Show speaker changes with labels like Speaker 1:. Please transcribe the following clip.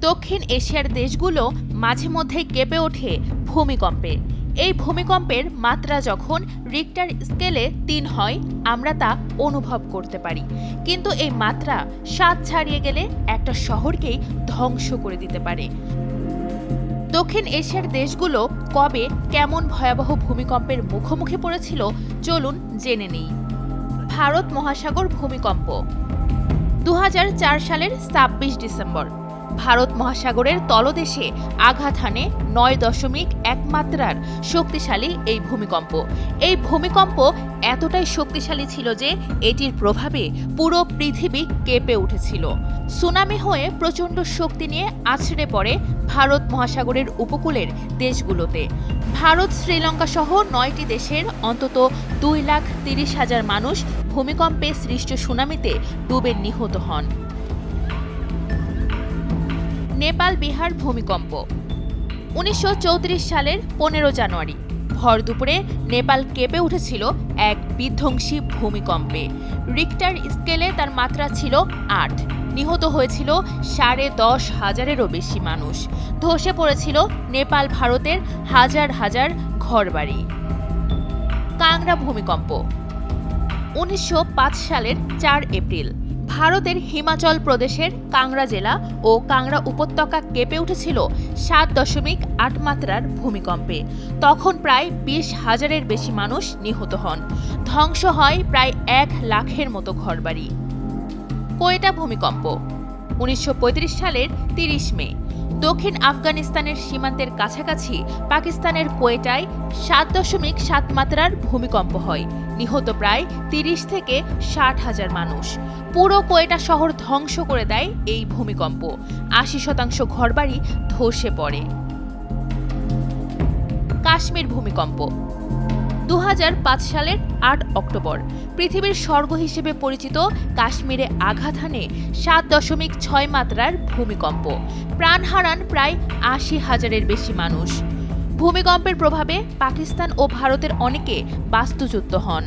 Speaker 1: দক্ষিণ এশিয়ার দেশগুলো মাঝে মধ্যে কেঁপে ওঠে ভূমিকম্পে। এই ভূমিকম্পের মাত্রা যখন রিক্টার স্কেলে ৩ হয় আমরা তা অনুভব করতে পারি, কিন্তু এই মাত্রা ৭ ছাড়িয়ে গেলে একটা শহরকেই ধ্বংস করে দিতে পারে। দক্ষিণ এশিয়ার দেশগুলো কবে কেমন ভয়াবহ ভূমিকম্পের মুখোমুখি পড়েছিল চলুন জেনে নিই। ভারত মহাসাগর ভূমিকম্প ২০০৪ সালের ২৬ ডিসেম্বর ভারত মহাসাগরের তলদেশে আঘাত হানে ৯.১ মাত্রার শক্তিশালী এই ভূমিকম্প। এই ভূমিকম্প এতটাই শক্তিশালী ছিল যে এটির প্রভাবে পুরো পৃথিবী কেঁপে উঠেছিল। সুনামি হয়ে প্রচণ্ড শক্তি নিয়ে আছড়ে পড়ে ভারত মহাসাগরের উপকূলের দেশগুলোতে। ভারত, শ্রীলঙ্কা সহ ৯টি দেশের অন্তত ২,৩০,০০০ মানুষ ভূমিকম্পে সৃষ্ট সুনামিতে ডুবে নিহত হন। নেপাল বিহার ভূমিকম্প ১৯৩৪ সালের ১৫ জানুয়ারি ভর দুপুরে নেপাল কেঁপে উঠেছিল এক বিধ্বংসী ভূমিকম্পে। রিক্টার স্কেলে তার মাত্রা ছিল ৮। নিহত হয়েছিল ১০,৫০০-এরও বেশি মানুষ। ধসে পড়েছিল নেপাল ভারতের হাজার হাজার ঘরবাড়ি। কাংড়া ভূমিকম্প ১৯০৫ সালের ৪ এপ্রিল ভারতের হিমাচল প্রদেশের কাংড়া জেলা ও কাংড়া উপত্যকা কেঁপে উঠেছিল ৭.৮ মাত্রার ভূমিকম্পে। তখন প্রায় ২০,০০০-এর বেশি মানুষ নিহত হন। ধ্বংস হয় প্রায় ১ লাখের মতো ঘরবাড়ি। কোয়েটা ভূমিকম্প ১৯৩৫ সালের ৩০ মে দক্ষিণ আফগানিস্তানের সীমান্তের কাছাকাছি পাকিস্তানের কোয়েটায় ৭.৭ মাত্রার ভূমিকম্প হয়। নিহত প্রায় ৩০ থেকে ৬০,০০০ মানুষ। পুরো কোয়েটা শহর ধ্বংস করে দেয় এই ভূমিকম্প। ৮০% ঘরবাড়ি ধসে পড়ে। কাশ্মীর ভূমিকম্প ২০০৫ সালের ৮ অক্টোবর পৃথিবীর স্বর্গ হিসেবে পরিচিত কাশ্মীরে আঘাত হানে ৭.৬ মাত্রার ভূমিকম্প। প্রাণ হারান প্রায় ৮০,০০০-এর বেশি মানুষ। ভূমিকম্পের প্রভাবে পাকিস্তান ও ভারতের অনেকে বাস্তুচ্যুত হন।